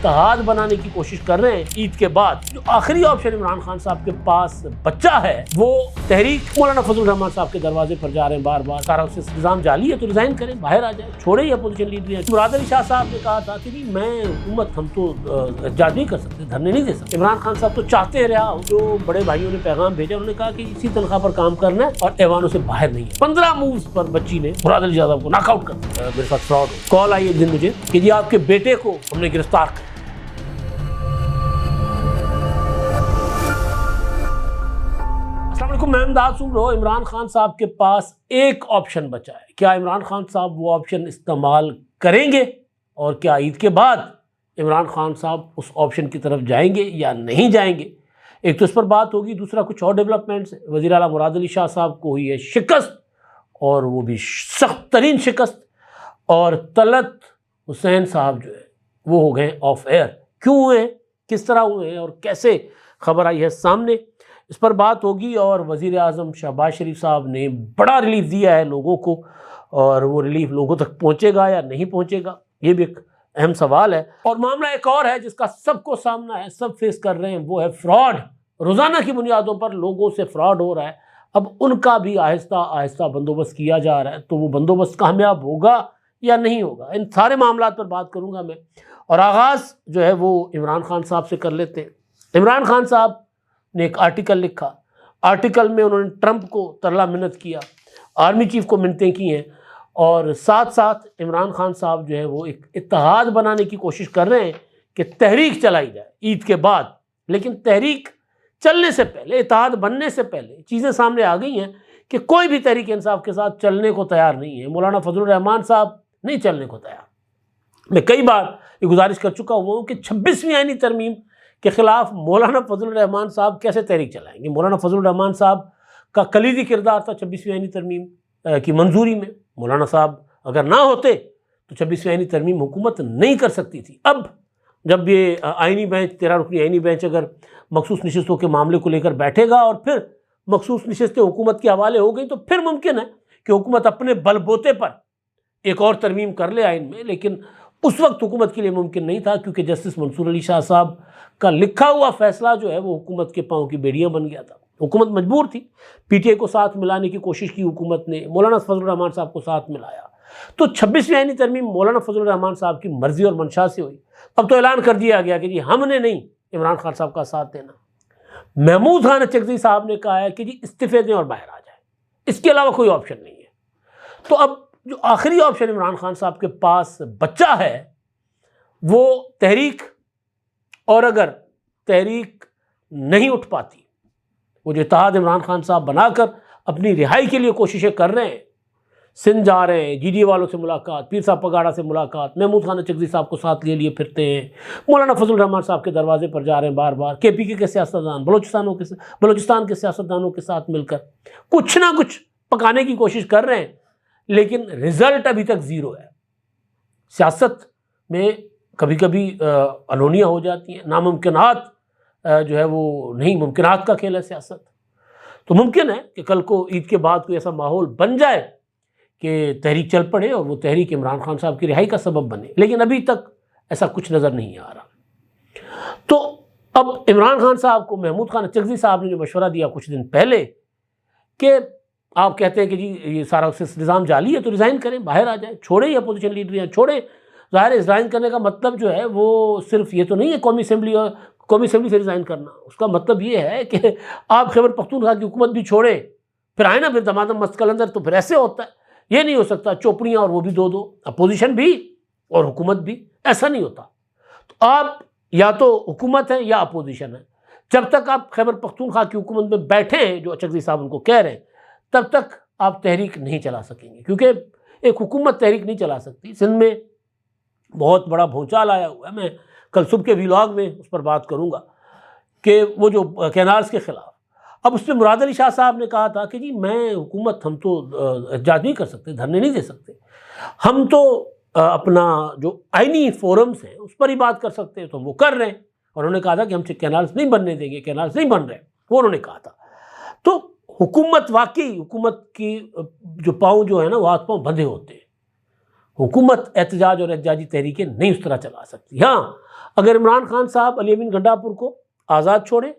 اتحاد بنانے کی کوشش کر رہے ہیں عید کے بعد. جو آخری آپشن عمران خان صاحب کے پاس بچہ ہے وہ تحریک مولانا فضل الرحمان صاحب کے دروازے پر جا رہے ہیں بار بار. سارا اس نظام جعلی ہے تو ریزائن کریں, باہر آ جائیں, چھوڑیں یہ اپوزیشن لیڈر. مراد علی شاہ صاحب نے کہا تھا کہ جی میں حکومت ہم تو احتجاج نہیں کر سکتے, دھرنے نہیں دے سکتے. عمران خان صاحب تو چاہتے رہا, جو بڑے بھائیوں نے پیغام بھیجا انہوں نے کہا کہ اسی تنخواہ پر کام کرنا ہے اور ایوانوں سے باہر نہیں ہے. 15 مووز پر بچی نے مراد علی شاہ صاحب کو ناک آؤٹ کر دیا. میرے ساتھ فراڈ ہو. کال آئی ایک دن مجھے کہ جی آپ کے بیٹے کو ہم نے گرفتار کیا. السلام علیکم, میں امداد سن رہا ہوں. عمران خان صاحب کے پاس ایک آپشن بچا ہے. کیا عمران خان صاحب وہ آپشن استعمال کریں گے اور کیا عید کے بعد عمران خان صاحب اس آپشن کی طرف جائیں گے یا نہیں جائیں گے؟ ایک تو اس پر بات ہوگی, دوسرا کچھ اور ڈیولپمنٹس. وزیر اعلیٰ مراد علی شاہ صاحب کو ہوئی ہے شکست, اور وہ بھی سخت ترین شکست, اور طلعت حسین صاحب جو ہے وہ ہو گئے آف ایئر. کیوں ہوئے ہیں, کس طرح ہوئے ہیں اور کیسے خبر آئی ہے سامنے, اس پر بات ہوگی. اور وزیر اعظم شہباز شریف صاحب نے بڑا ریلیف دیا ہے لوگوں کو, اور وہ ریلیف لوگوں تک پہنچے گا یا نہیں پہنچے گا, یہ بھی ایک اہم سوال ہے. اور معاملہ ایک اور ہے جس کا سب کو سامنا ہے, سب فیس کر رہے ہیں, وہ ہے فراڈ. روزانہ کی بنیادوں پر لوگوں سے فراڈ ہو رہا ہے. اب ان کا بھی آہستہ آہستہ بندوبست کیا جا رہا ہے, تو وہ بندوبست کامیاب ہوگا یا نہیں ہوگا, ان سارے معاملات پر بات کروں گا میں. اور آغاز جو ہے وہ عمران خان صاحب سے کر لیتے ہیں. عمران خان صاحب نے ایک آرٹیکل لکھا. آرٹیکل میں انہوں نے ٹرمپ کو ترلا منت کیا, آرمی چیف کو منتیں کی ہیں, اور ساتھ ساتھ عمران خان صاحب جو ہے وہ ایک اتحاد بنانے کی کوشش کر رہے ہیں کہ تحریک چلائی جائے عید کے بعد. لیکن تحریک چلنے سے پہلے, اتحاد بننے سے پہلے چیزیں سامنے آ گئی ہیں کہ کوئی بھی تحریک انصاف کے ساتھ چلنے کو تیار نہیں ہے. مولانا فضل الرحمان صاحب نہیں چلنے کو تیار. میں کئی بار یہ گزارش کر چکا ہوا ہوں کہ 26ویں آئینی ترمیم کے خلاف مولانا فضل الرحمان صاحب کیسے تحریک چلائیں گے. مولانا فضل الرحمان صاحب کا کلیدی کردار تھا 26ویں آئینی ترمیم کی منظوری میں. مولانا صاحب اگر نہ ہوتے تو 26ویں آئینی ترمیم حکومت نہیں کر سکتی تھی. اب جب یہ آئینی بینچ 13 رکنی آئینی بینچ اگر مخصوص نشستوں کے معاملے کو لے کر بیٹھے گا اور پھر مخصوص نشستیں حکومت کے حوالے ہو گئی, تو پھر ممکن ہے کہ حکومت اپنے بل بوتے پر ایک اور ترمیم کر لے آئین میں. لیکن اس وقت حکومت کے لیے ممکن نہیں تھا, کیونکہ جسٹس منصور علی شاہ صاحب کا لکھا ہوا فیصلہ جو ہے وہ حکومت کے پاؤں کی بیڑیاں بن گیا تھا. حکومت مجبور تھی. پی ٹی آئی کو ساتھ ملانے کی کوشش کی حکومت نے, مولانا فضل الرحمان صاحب کو ساتھ ملایا. تو 26ویں آئینی ترمیم مولانا فضل الرحمان صاحب کی مرضی اور منشا سے ہوئی. اب تو اعلان کر دیا گیا کہ جی ہم نے نہیں عمران خان صاحب کا ساتھ دینا. محمود خان اچکزئی صاحب نے کہا ہے کہ جی استعفے دیں اور باہر آ جائیں, اس کے علاوہ کوئی آپشن نہیں ہے. تو اب جو آخری آپشن عمران خان صاحب کے پاس بچہ ہے وہ تحریک, اور اگر تحریک نہیں اٹھ پاتی, وہ جو اتحاد عمران خان صاحب بنا کر اپنی رہائی کے لیے کوششیں کر رہے ہیں, سندھ جا رہے ہیں, جی ڈی اے والوں سے ملاقات, پیر صاحب پگاڑا سے ملاقات, محمود خان اچکزئی صاحب کو ساتھ لیے پھرتے ہیں, مولانا فضل الرحمان صاحب کے دروازے پر جا رہے ہیں بار بار, کے پی کے سیاستدان بلوچستان کے سیاستدانوں کے ساتھ مل کر کچھ نہ کچھ پکانے کی کوشش کر رہے ہیں, لیکن رزلٹ ابھی تک زیرو ہے. سیاست میں کبھی کبھی انہونیاں ہو جاتی ہیں, ناممکنات جو ہے وہ نہیں, ممکنات کا کھیل ہے سیاست. تو ممکن ہے کہ کل کو عید کے بعد کوئی ایسا ماحول بن جائے کہ تحریک چل پڑے اور وہ تحریک عمران خان صاحب کی رہائی کا سبب بنے, لیکن ابھی تک ایسا کچھ نظر نہیں آ رہا. تو اب عمران خان صاحب کو محمود خان اچکزئی صاحب نے جو مشورہ دیا کچھ دن پہلے کہ آپ کہتے ہیں کہ جی یہ سارا نظام جعلی ہے تو ریزائن کریں, باہر آ جائیں, چھوڑیں یہ اپوزیشن لیڈر, یا چھوڑیں. ظاہر ہے ریزائن کرنے کا مطلب جو ہے وہ صرف یہ تو نہیں ہے قومی اسمبلی سے ریزائن کرنا. اس کا مطلب یہ ہے کہ آپ خیبر پختونخوا کی حکومت بھی چھوڑیں, پھر آئے نا پھر دمادم مست قلندر, تو پھر ایسے ہوتا ہے. یہ نہیں ہو سکتا چوپڑیاں اور وہ بھی دو, اپوزیشن بھی اور حکومت بھی, ایسا نہیں ہوتا. تو آپ یا تو حکومت ہیں یا اپوزیشن ہے. جب تک آپ خیبر پختونخوا کی حکومت میں بیٹھے ہیں, جو اچکزئی صاحب ان کو کہہ رہے ہیں, تب تک آپ تحریک نہیں چلا سکیں گے, کیونکہ ایک حکومت تحریک نہیں چلا سکتی. سندھ میں بہت بڑا بھونچال آیا ہوا ہے, میں کل صبح کے ویلاگ میں اس پر بات کروں گا کہ وہ جو کینالز کے خلاف. اب اس میں مراد علی شاہ صاحب نے کہا تھا کہ جی میں حکومت ہم تو احتجاج نہیں کر سکتے, دھرنے نہیں دے سکتے, ہم تو اپنا جو آئینی فورمز ہیں اس پر ہی بات کر سکتے ہیں, تو وہ کر رہے ہیں. اور انہوں نے کہا تھا کہ ہم کینالز نہیں بننے دیں گے, کینالز نہیں بن رہے, وہ انہوں نے کہا تھا. تو حکومت واقعی, حکومت کی جو پاؤں جو ہے نا وہ ہاتھ پاؤں بندھے ہوتے ہیں, حکومت احتجاج اور احتجاجی تحریکیں نہیں اس طرح چلا سکتی۔ ہاں اگر عمران خان صاحب علی امین گنڈا پور کو آزاد چھوڑیں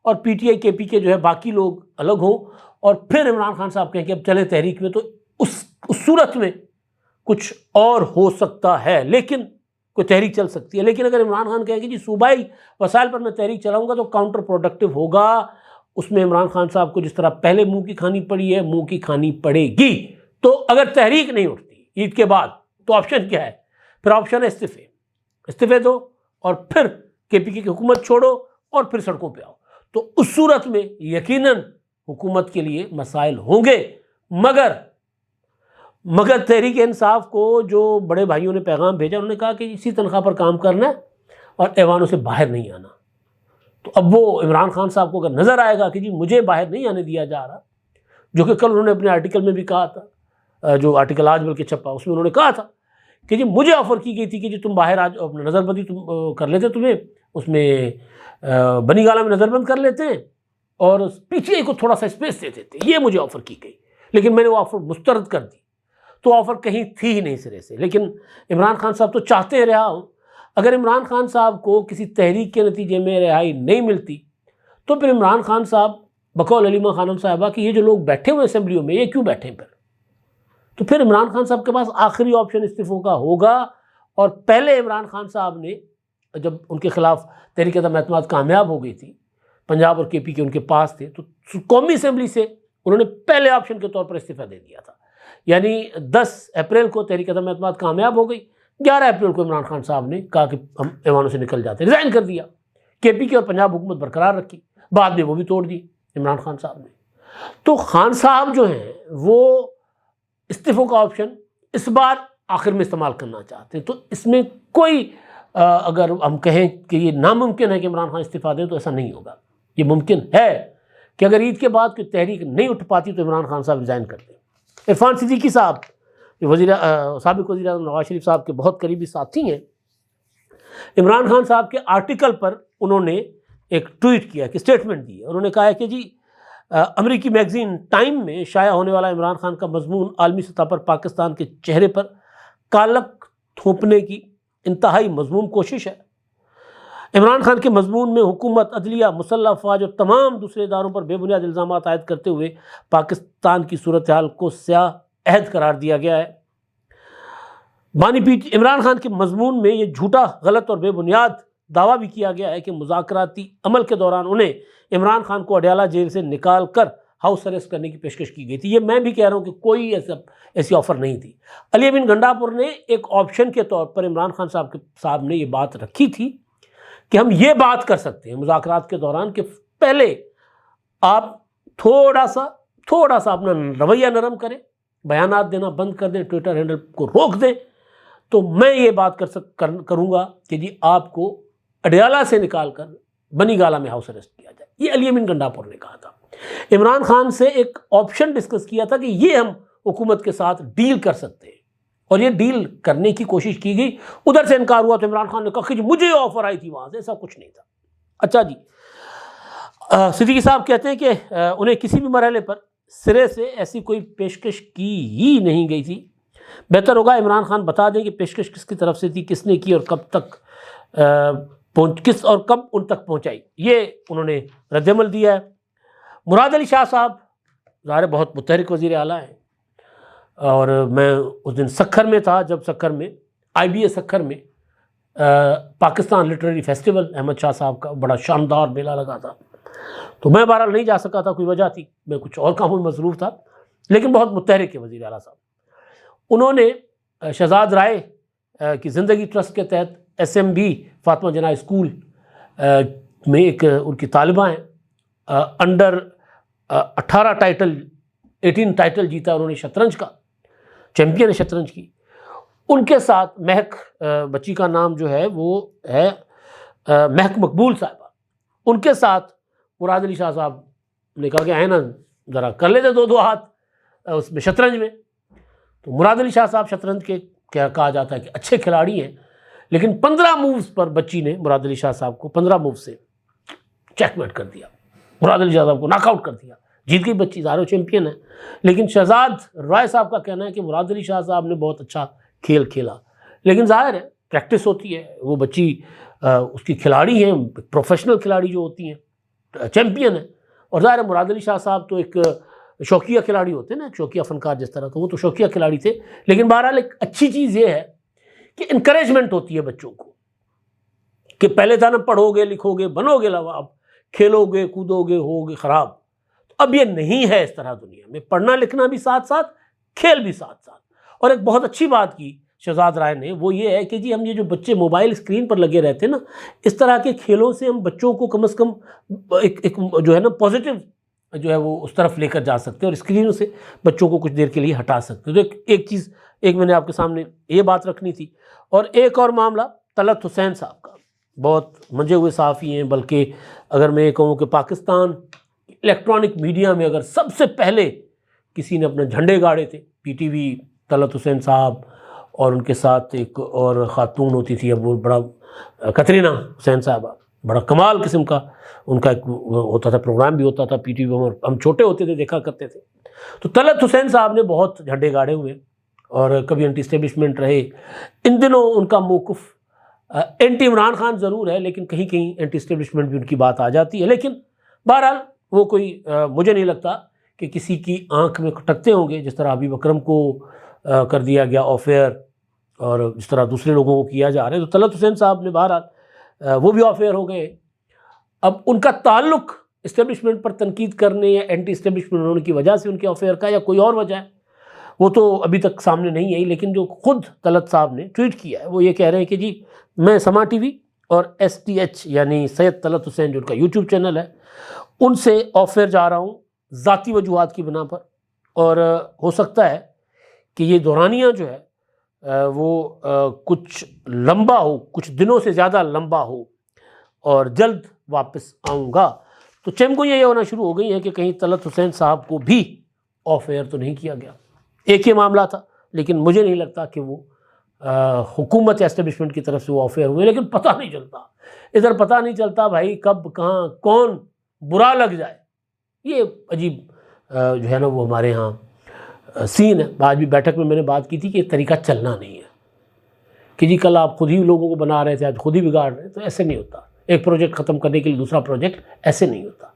اور پی ٹی آئی کے پی کے جو ہے باقی لوگ الگ ہوں اور پھر عمران خان صاحب کہیں کہ اب چلے تحریک میں، تو اس صورت میں کچھ اور ہو سکتا ہے، لیکن کوئی تحریک چل سکتی ہے۔ لیکن اگر عمران خان کہیں کہ جی صوبائی وسائل پر میں تحریک چلاؤں گا تو کاؤنٹر پروڈکٹیو ہوگا، اس میں عمران خان صاحب کو جس طرح پہلے منہ کی کھانی پڑی ہے منہ کی کھانی پڑے گی۔ تو اگر تحریک نہیں اٹھتی عید کے بعد تو آپشن کیا ہے؟ پھر آپشن ہے استعفے دو اور پھر کے پی کی حکومت چھوڑو اور پھر سڑکوں پہ آؤ۔ تو اس صورت میں یقیناً حکومت کے لیے مسائل ہوں گے، مگر تحریک انصاف کو جو بڑے بھائیوں نے پیغام بھیجا، انہوں نے کہا کہ اسی تنخواہ پر کام کرنا ہے اور ایوانوں سے باہر نہیں آنا۔ تو اب وہ عمران خان صاحب کو اگر نظر آئے گا کہ جی مجھے باہر نہیں آنے دیا جا رہا، جو کہ کل انہوں نے اپنے آرٹیکل میں بھی کہا تھا، جو آرٹیکل آج بلکہ چھپا اس میں انہوں نے کہا تھا کہ جی مجھے آفر کی گئی تھی کہ جی تم باہر آج اپنا نظر بندی تم کر لیتے، تمہیں اس میں بنی گالہ میں نظر بند کر لیتے ہیں اور پی ٹی آئی کو تھوڑا سا اسپیس دے دیتے، یہ مجھے آفر کی گئی، لیکن میں نے وہ آفر مسترد کر دی۔ تو آفر کہیں تھی ہی نہیں سرے سے، لیکن عمران خان صاحب تو چاہتے رہا ہوں۔ اگر عمران خان صاحب کو کسی تحریک کے نتیجے میں رہائی نہیں ملتی تو پھر عمران خان صاحب بقول علیمہ خانم صاحبہ کہ یہ جو لوگ بیٹھے ہوئے اسمبلیوں میں یہ کیوں بیٹھے ہیں؟ تو پھر عمران خان صاحب کے پاس آخری آپشن استعفوں کا ہوگا۔ اور پہلے عمران خان صاحب نے جب ان کے خلاف تحریک عدم اعتماد کامیاب ہو گئی تھی، پنجاب اور کے پی کے ان کے پاس تھے، تو قومی اسمبلی سے انہوں نے پہلے آپشن کے طور پر استعفیٰ دے دیا تھا۔ یعنی 10 اپریل کو تحریک عدم اعتماد کامیاب ہو گئی، 11 اپریل کو عمران خان صاحب نے کہا کہ ہم ایوانوں سے نکل جاتے، ریزائن کر دیا۔ کے پی کے اور پنجاب حکومت برقرار رکھی، بعد میں وہ بھی توڑ دی عمران خان صاحب نے۔ تو خان صاحب جو ہیں وہ استعفوں کا آپشن اس بار آخر میں استعمال کرنا چاہتے ہیں۔ تو اس میں کوئی اگر ہم کہیں کہ یہ ناممکن ہے کہ عمران خان استعفیٰ دیں تو ایسا نہیں ہوگا۔ یہ ممکن ہے کہ اگر عید کے بعد کوئی تحریک نہیں اٹھ پاتی تو عمران خان صاحب ریزائن کر دیں۔ عرفان صدیقی صاحب سابق وزیر اعظم نواز شریف صاحب کے بہت قریبی ساتھی ہیں، عمران خان صاحب کے آرٹیکل پر انہوں نے ایک ٹویٹ کیا کہ اسٹیٹمنٹ دی ہے۔ انہوں نے کہا ہے کہ جی امریکی میگزین ٹائم میں شائع ہونے والا عمران خان کا مضمون عالمی سطح پر پاکستان کے چہرے پر کالک تھوپنے کی انتہائی مذموم کوشش ہے۔ عمران خان کے مضمون میں حکومت، عدلیہ، مسلح افواج اور تمام دوسرے اداروں پر بے بنیاد الزامات عائد کرتے ہوئے پاکستان کی صورتحال کو سیاہ عہد قرار دیا گیا ہے۔ عمران خان کے مضمون میں یہ جھوٹا، غلط اور بے بنیاد دعویٰ بھی کیا گیا ہے کہ مذاکراتی عمل کے دوران انہیں عمران خان کو اڈیالہ جیل سے نکال کر ہاؤس اریسٹ کرنے کی پیشکش کی گئی تھی۔ یہ میں بھی کہہ رہا ہوں کہ کوئی ایسی آفر نہیں تھی۔ علی امین گنڈا پور نے ایک آپشن کے طور پر عمران خان صاحب نے یہ بات رکھی تھی کہ ہم یہ بات کر سکتے ہیں مذاکرات کے دوران کہ پہلے آپ تھوڑا سا اپنا رویہ نرم کریں، بیانات دینا بند کر دیں، ٹویٹر ہینڈل کو روک دیں، تو میں یہ بات کروں گا کہ جی آپ کو اڈیالہ سے نکال کر بنی گالہ میں ہاؤس اریسٹ کیا جائے۔ یہ علی امین گنڈا پور نے کہا تھا۔ عمران خان سے ایک آپشن ڈسکس کیا تھا کہ یہ ہم حکومت کے ساتھ ڈیل کر سکتے ہیں، اور یہ ڈیل کرنے کی کوشش کی گئی، ادھر سے انکار ہوا تو عمران خان نے کہا کہ مجھے آفر آئی تھی وہاں سے، ایسا کچھ نہیں تھا۔ اچھا جی، صدیقی صاحب کہتے ہیں کہ انہیں کسی بھی مرحلے پر سرے سے ایسی کوئی پیشکش کی ہی نہیں گئی تھی۔ بہتر ہوگا عمران خان بتا دیں کہ پیشکش کس کی طرف سے تھی، کس نے کی اور کب تک کب ان تک پہنچائی۔ یہ انہوں نے رد عمل دیا ہے۔ مراد علی شاہ صاحب ظاہر بہت متحرک وزیر اعلیٰ ہیں، اور میں اس دن سکھر میں تھا جب سکھر میں IBA سکھر میں پاکستان لٹریری فیسٹیول احمد شاہ صاحب کا بڑا شاندار میلہ لگا تھا، تو میں بہرحال نہیں جا سکا تھا، کوئی وجہ تھی، میں کچھ اور کاموں میں مصروف تھا، لیکن بہت متحرک ہے وزیر اعلیٰ صاحب۔ انہوں نے شہزاد رائے کی زندگی ٹرسٹ کے تحت SMB فاطمہ جناح اسکول میں ایک ان کی طالبہ ہیں، انڈر 18 ٹائٹل جیتا انہوں نے شطرنج کا، چیمپئن ہے شطرنج کی۔ ان کے ساتھ مہک بچی کا نام جو ہے وہ ہے مہک مقبول صاحبہ، ان کے ساتھ مراد علی شاہ صاحب نے کہا کہ آئے نا ذرا کر لیتے دو ہاتھ اس میں شطرنج میں۔ تو مراد علی شاہ صاحب شطرنج کے کیا کہا جاتا ہے کہ اچھے کھلاڑی ہیں، لیکن 15 مووز پر بچی نے مراد علی شاہ صاحب کو 15 موو سے چیک میٹ کر دیا، مراد علی شاہ صاحب کو ناک آؤٹ کر دیا، جیت گئی بچی، ظاہر چیمپئن ہے۔ لیکن شہزاد رائے صاحب کا کہنا ہے کہ مراد علی شاہ صاحب نے بہت اچھا کھیل کھیلا، لیکن ظاہر ہے پریکٹس ہوتی ہے، وہ بچی اس کی کھلاڑی ہیں، پروفیشنل کھلاڑی جو ہوتی ہیں، چیمپئن ہیں، اور ظاہر ہے مراد علی شاہ صاحب تو ایک شوقیہ کھلاڑی ہوتے ہیں نا، ایک شوقیہ فنکار جس طرح، تو وہ تو شوقیہ کھلاڑی تھے، لیکن بہرحال ایک اچھی چیز یہ ہے کہ انکریجمنٹ ہوتی ہے بچوں کو، کہ پہلے تھا نا پڑھو گے لکھو گے بنو گے لواب، کھیلو گے کودو گے ہوگے خراب، تو اب یہ نہیں ہے اس طرح دنیا میں، پڑھنا لکھنا بھی ساتھ ساتھ، کھیل بھی ساتھ ساتھ۔ اور ایک بہت اچھی بات کی شہزاد رائے نے، وہ یہ ہے کہ جی ہم یہ جو بچے موبائل اسکرین پر لگے رہتے ہیں نا، اس طرح کے کھیلوں سے ہم بچوں کو کم از کم ایک جو ہے نا پازیٹیو جو ہے وہ اس طرف لے کر جا سکتے ہیں، اور اسکرینوں سے بچوں کو کچھ دیر کے لیے ہٹا سکتے ہیں۔ تو ایک چیز میں نے آپ کے سامنے یہ بات رکھنی تھی۔ اور ایک اور معاملہ طلعت حسین صاحب کا، بہت منجے ہوئے صحافی ہیں، بلکہ اگر میں یہ کہوں کہ پاکستان الیکٹرانک میڈیا میں اگر سب سے پہلے کسی نے اپنے جھنڈے گاڑے تھے، پی ٹی وی، طلعت حسین صاحب، اور ان کے ساتھ ایک اور خاتون ہوتی تھی، اب وہ بڑا کترینہ حسین صاحبہ، بڑا کمال قسم کا ان کا ایک ہوتا تھا، پروگرام بھی ہوتا تھا پی ٹی وی میں، ہم چھوٹے ہوتے تھے دیکھا کرتے تھے۔ تو طلعت حسین صاحب نے بہت جھنڈے گاڑے ہوئے اور کبھی اینٹی اسٹیبلشمنٹ رہے۔ ان دنوں ان کا موقف اینٹی عمران خان ضرور ہے، لیکن کہیں کہیں اینٹی اسٹیبلشمنٹ بھی ان کی بات آ جاتی ہے، لیکن بہرحال وہ کوئی مجھے نہیں لگتا کہ کسی کی آنکھ میں کھٹکتے ہوں گے، جس طرح حبیب اکرم کو کر دیا گیا آف ایئر، اور جس طرح دوسرے لوگوں کو کیا جا رہا ہے۔ تو طلعت حسین صاحب نے بہرحال وہ بھی آف ایئر ہو گئے۔ اب ان کا تعلق اسٹیبلشمنٹ پر تنقید کرنے یا اینٹی اسٹیبلشمنٹ ہونے کی وجہ سے ان کے آف ایئر کا، یا کوئی اور وجہ ہے، وہ تو ابھی تک سامنے نہیں آئی، لیکن جو خود طلعت صاحب نے ٹویٹ کیا ہے وہ یہ کہہ رہے ہیں کہ جی میں سما ٹی وی اور STH یعنی سید طلعت حسین جو ان کا یوٹیوب چینل ہے، ان سے آف ایئر جا رہا ہوں ذاتی وجوہات کی بنا پر، اور ہو سکتا ہے کہ یہ دورانیہ جو ہے وہ کچھ لمبا ہو، کچھ دنوں سے زیادہ لمبا ہو، اور جلد واپس آؤں گا۔ تو چمگوئیاں یہ ہونا شروع ہو گئی ہیں کہ کہیں طلعت حسین صاحب کو بھی آف ایئر تو نہیں کیا گیا۔ ایک یہ معاملہ تھا، لیکن مجھے نہیں لگتا کہ وہ حکومت یا اسٹیبلشمنٹ کی طرف سے وہ آف ایئر ہوئے، لیکن پتہ نہیں چلتا، ادھر پتہ نہیں چلتا بھائی کب کہاں کون برا لگ جائے۔ یہ عجیب جو ہے نا وہ ہمارے ہاں سین ہے۔ آج بھی بیٹھک میں میں نے بات کی تھی کہ یہ طریقہ چلنا نہیں ہے، کہ جی کل آپ خود ہی لوگوں کو بنا رہے تھے، آج خود ہی بگاڑ رہے ہیں، تو ایسے نہیں ہوتا۔ ایک پروجیکٹ ختم کرنے کے لیے دوسرا پروجیکٹ ایسے نہیں ہوتا۔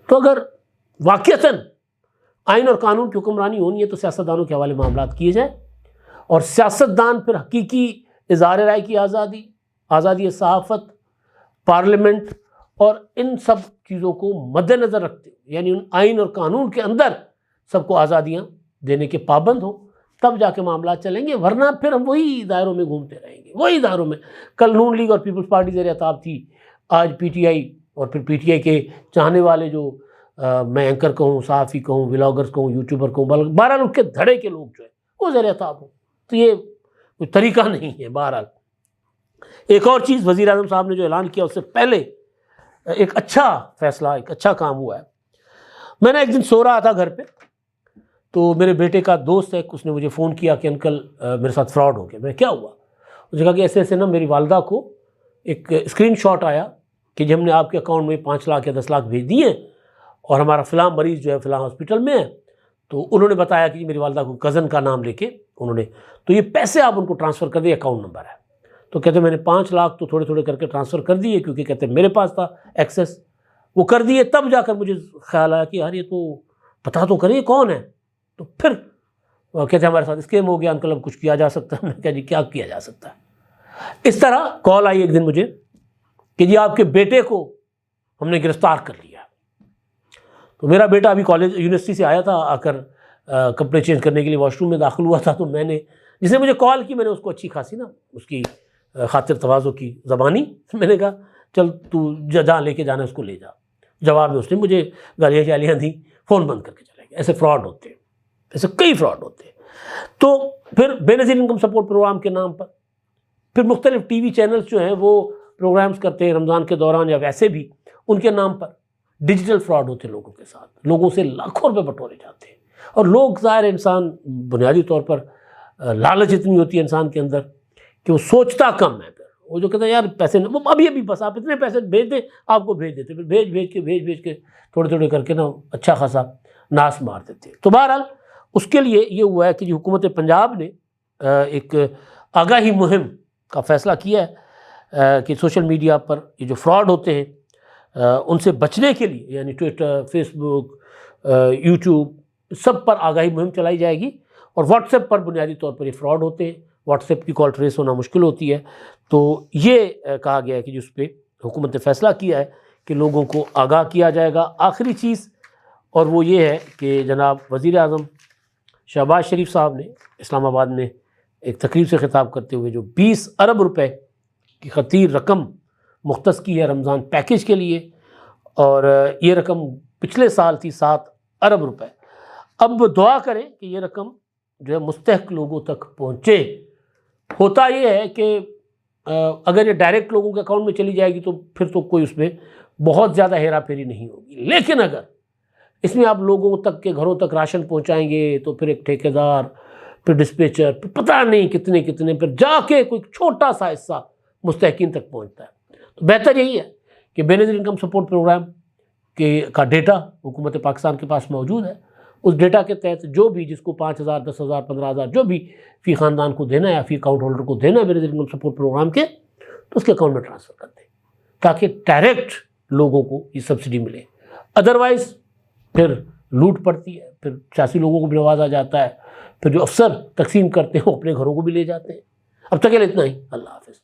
تو اگر واقعتاً آئین اور قانون کی حکمرانی ہونی ہے تو سیاستدانوں کے حوالے معاملات کیے جائیں، اور سیاستدان پھر حقیقی اظہار رائے کی آزادی صحافت، پارلیمنٹ اور ان سب چیزوں کو مد نظر رکھتے ہوئے، یعنی ان آئین اور قانون کے اندر سب کو آزادیاں دینے کے پابند ہوں، تب جا کے معاملات چلیں گے، ورنہ پھر ہم وہی دائروں میں گھومتے رہیں گے، وہی دائروں میں۔ کل نون لیگ اور پیپلز پارٹی زیر اعتاب تھی، آج پی ٹی آئی، اور پھر پی ٹی آئی کے چاہنے والے جو میں اینکر کہوں، صحافی کہوں، ولاگرز کہوں، یوٹیوبر کہوں، بہرحال ان کے دھڑے کے لوگ جو ہیں وہ زیر اعتاب ہوں۔ تو یہ کوئی طریقہ نہیں ہے۔ بہرحال ایک اور چیز وزیر اعظم صاحب نے جو اعلان کیا اس سے پہلے ایک اچھا فیصلہ، ایک اچھا کام ہوا ہے۔ میں نے ایک دن سو رہا تھا گھر پہ، تو میرے بیٹے کا دوست ہے، اس نے مجھے فون کیا کہ انکل میرے ساتھ فراڈ ہو گیا۔ میں کیا ہوا؟ اس نے کہا کہ ایسے ایسے نا میری والدہ کو ایک اسکرین شاٹ آیا کہ جی ہم نے آپ کے اکاؤنٹ میں 5 لاکھ یا 10 لاکھ بھیج دیے ہیں، اور ہمارا فلاں مریض جو ہے فلاں ہاسپٹل میں ہے۔ تو انہوں نے بتایا کہ میری والدہ کو کزن کا نام لے کے انہوں نے، تو یہ پیسے آپ ان کو ٹرانسفر کر دیں، اکاؤنٹ نمبر ہے۔ تو کہتے میں نے 5 لاکھ تو تھوڑے تھوڑے کر کے ٹرانسفر کر دیے، کیونکہ کہتے میرے پاس تھا ایکسیس، وہ کر دیے۔ تب جا کر مجھے خیال آیا کہ یار یہ تو پتہ تو کریں کون ہے۔ تو پھر کہتے ہمارے ساتھ اسکیم ہو گیا انکل، اب کچھ کیا جا سکتا ہے؟ میں کہا جی کیا کیا جا سکتا ہے؟ اس طرح کال آئی ایک دن مجھے کہ جی آپ کے بیٹے کو ہم نے گرفتار کر لیا۔ تو میرا بیٹا ابھی کالج یونیورسٹی سے آیا تھا، آ کر کپڑے چینج کرنے کے لیے واش روم میں داخل ہوا تھا، تو میں نے، جس نے مجھے کال کی، میں نے اس کو اچھی خاصی نا اس کی خاطر تواضع کی زبانی، میں نے کہا چل تو جہاں لے کے جانا اس کو لے جا۔ جواب میں اس نے مجھے گالیاں شالیاں دی، فون بند کر کے چلے گئے۔ ایسے فراڈ ہوتے ہیں، ایسے کئی فراڈ ہوتے ہیں۔ تو پھر بے نظیر انکم سپورٹ پروگرام کے نام پر پھر مختلف ٹی وی چینلز جو ہیں وہ پروگرامز کرتے ہیں رمضان کے دوران یا ویسے بھی، ان کے نام پر ڈیجیٹل فراڈ ہوتے ہیں لوگوں کے ساتھ، لوگوں سے لاکھوں روپے بٹورے جاتے ہیں۔ اور لوگ ظاہر انسان بنیادی طور پر لالچ اتنی ہوتی ہے انسان کے اندر کہ وہ سوچتا کم ہے، پھر وہ جو کہتا ہے یار پیسے وہ ابھی بس آپ اتنے پیسے بھیج دیں، آپ کو بھیج دیتے، پھر بھیج کے تھوڑے تھوڑے کر کے نا اچھا خاصا ناس مار دیتے ہیں۔ تو بہرحال اس کے لیے یہ ہوا ہے کہ حکومت پنجاب نے ایک آگاہی مہم کا فیصلہ کیا ہے کہ سوشل میڈیا پر یہ جو فراڈ ہوتے ہیں ان سے بچنے کے لیے یعنی ٹویٹر، فیس بک، یوٹیوب سب پر آگاہی مہم چلائی جائے گی، اور واٹس ایپ پر بنیادی طور پر یہ فراڈ ہوتے ہیں، واٹس ایپ کی کال ٹریس ہونا مشکل ہوتی ہے، تو یہ کہا گیا ہے کہ جس پہ حکومت نے فیصلہ کیا ہے کہ لوگوں کو آگاہ کیا جائے گا۔ آخری چیز اور وہ یہ ہے کہ جناب وزیر اعظم شہباز شریف صاحب نے اسلام آباد میں ایک تقریب سے خطاب کرتے ہوئے جو 20 ارب روپے کی خطیر رقم مختص کی ہے رمضان پیکیج کے لیے، اور یہ رقم پچھلے سال تھی 7 ارب روپے۔ اب دعا کریں کہ یہ رقم جو ہے مستحق لوگوں تک پہنچے۔ ہوتا یہ ہے کہ اگر یہ ڈائریکٹ لوگوں کے اکاؤنٹ میں چلی جائے گی تو پھر تو کوئی اس میں بہت زیادہ ہیرا پھیری نہیں ہوگی، لیکن اگر اس میں آپ لوگوں تک کے گھروں تک راشن پہنچائیں گے تو پھر ایک ٹھیکیدار، پھر ڈسپیچر، پھر پتہ نہیں کتنے پھر جا کے کوئی چھوٹا سا حصہ مستحقین تک پہنچتا ہے۔ تو بہتر یہی ہے کہ بے نظیر انکم سپورٹ پروگرام کا ڈیٹا حکومت پاکستان کے پاس موجود ہے، اس ڈیٹا کے تحت جو بھی جس کو 5,000 10,000 15,000 جو بھی فی خاندان کو دینا ہے یا فی اکاؤنٹ ہولڈر کو دینا ہے بے نظیر انکم سپورٹ پروگرام کے، تو اس کے اکاؤنٹ میں ٹرانسفر کر دیں تاکہ ڈائریکٹ لوگوں کو یہ سبسڈی ملے۔ ادروائز پھر لوٹ پڑتی ہے، پھر سیاسی لوگوں کو بھی نوازا جاتا ہے، پھر جو افسر تقسیم کرتے ہیں وہ اپنے گھروں کو بھی لے جاتے ہیں۔ اب تک کے لیے اتنا ہی، اللہ حافظ۔